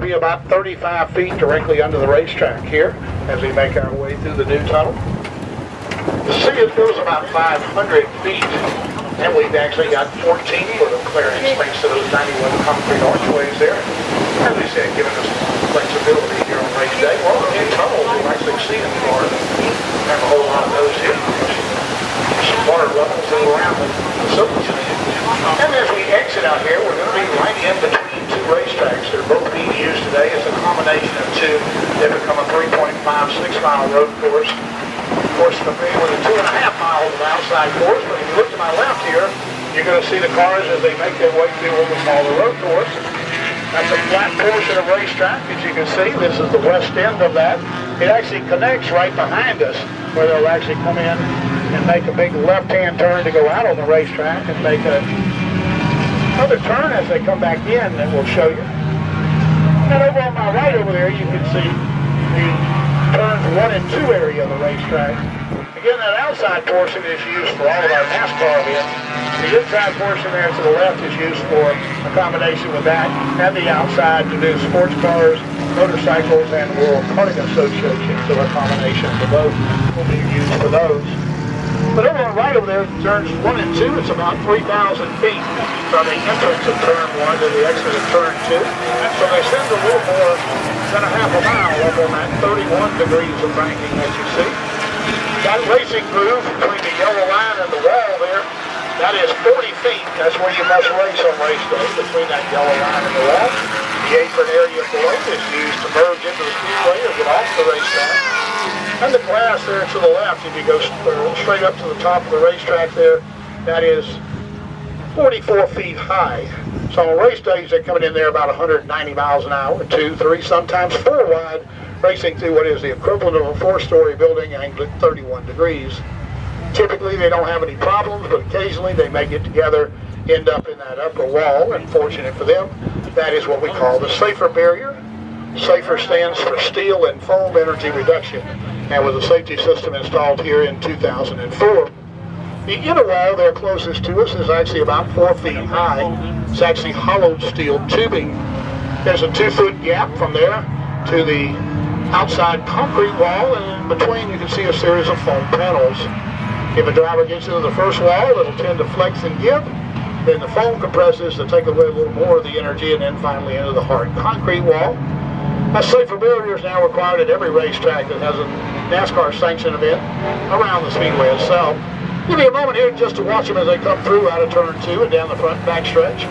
be about 35 feet directly under the racetrack here as we make our way through the new tunnel. The sea it goes about 500 feet, and we've actually got 14 foot of clearance thanks to those 91 concrete archways there. As we said, giving us flexibility here on race day. Well, the new tunnel we've actually seen in Florida. Have a whole lot of those here. Some water levels all around the facility. And as we exit out here, we're going to be right in between two racetracks. They're both being used today as a combination of two. They become a 3.56 mile road course. Of course, familiar with the 2.5 miles of outside course, but if you look to my left here, you're going to see the cars as they make their way through what we call the road course. That's a flat portion of racetrack, as you can see. This is the west end of that. It actually connects right behind us, where they'll actually come in and make a big left-hand turn to go out on the racetrack and make another turn as they come back in that we'll show you. And over on my right over there, you can see the turns 1 and 2 area of the racetrack. Again, that outside portion is used for all of our NASCAR events. The inside portion there to the left is used for a combination with that, and the outside to do sports cars, motorcycles, and World Karting Association. So a combination of both will be used for those. But over on the right over there, turns 1 and 2, it's about 3,000 feet from the entrance of turn 1 to the exit of turn 2. So they send a little more than a half a mile over on that 31 degrees of banking that you see. That racing groove between the yellow line and the wall there, that is 40 feet. That's where you must race on race day, between that yellow line and the wall. The apron area below is used to merge into the speedway or get off the racetrack. And the glass there to the left, if you go straight up to the top of the racetrack there, that is 44 feet high. So on race days, they're coming in there about 190 miles an hour, 2, 3, sometimes 4 wide, racing through what is the equivalent of a 4-story building angled at 31 degrees. Typically, they don't have any problems, but occasionally they may get together, end up in that upper wall, and fortunate for them, that is what we call the safer barrier. SAFER stands for Steel and Foam Energy Reduction, and with a safety system installed here in 2004. The inner wall there closest to us is actually about 4 feet high. It's actually hollowed steel tubing. There's a 2-foot gap from there to the outside concrete wall, and in between you can see a series of foam panels. If a driver gets into the first wall, it'll tend to flex and give. Then the foam compresses to take away a little more of the energy, and then finally into the hard concrete wall. A safer barrier is now required at every racetrack that has a NASCAR sanctioned event around the speedway itself. Give me a moment here just to watch them as they come through out of turn 2 and down the front back stretch.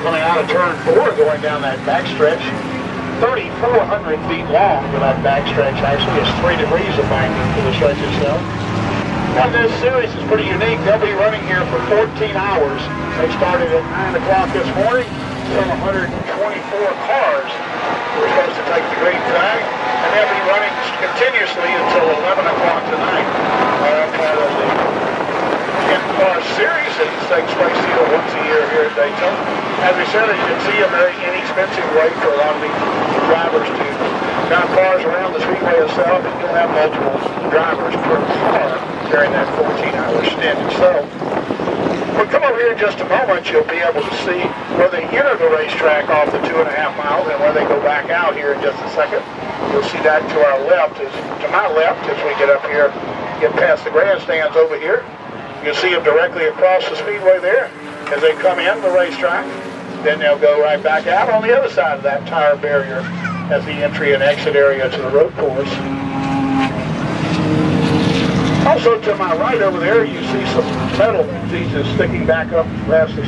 Coming out of turn 4, going down that backstretch, 3,400 feet long for that backstretch. Actually, it's 3 degrees of banking for the stretch itself. Now, this series is pretty unique. They'll be running here for 14 hours. They started at 9 o'clock this morning. Some 124 cars were supposed to take the green flag, and they'll be running continuously until 11 o'clock tonight. Part of the 10-car series that takes place here once a year here at Daytona. As we said, as you can see, a very inexpensive way for a lot of these drivers to drive cars around the speedway itself, and you'll have multiple drivers per car during that 14-hour stint itself. We'll come over here in just a moment. You'll be able to see where they enter the racetrack off the 2.5 miles and where they go back out here in just a second. You'll see that to our left, to my left, as we get up here, get past the grandstands over here. You'll see them directly across the speedway there as they come in the racetrack. Then they'll go right back out on the other side of that tire barrier as the entry and exit area to the road course. Also to my right over there, you see some metal pieces sticking back up past the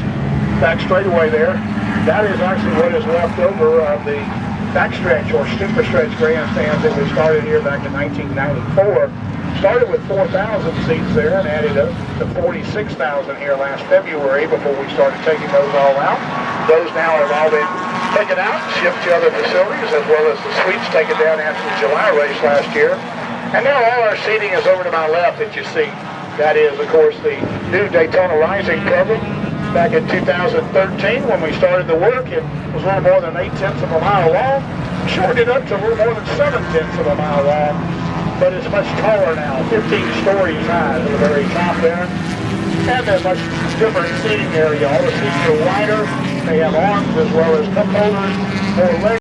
back straightaway there. That is actually what is left over of the backstretch or super stretch grandstands that we started here back in 1994. Started with 4,000 seats there and added up to 46,000 here last February before we started taking those all out. Those now have all been taken out, shipped to other facilities, as well as the suites taken down after the July race last year. And now all our seating is over to my left that you see. That is, of course, the new Daytona Rising cover. Back in 2013 when we started the work, it was a little more than 0.8 of a mile long. Shortened it up to a little more than 0.7 of a mile long. But it's much taller now, 15 stories high to the very top there. And a much different seating area. All the seats are wider. They have arms as well as cup holders, more leg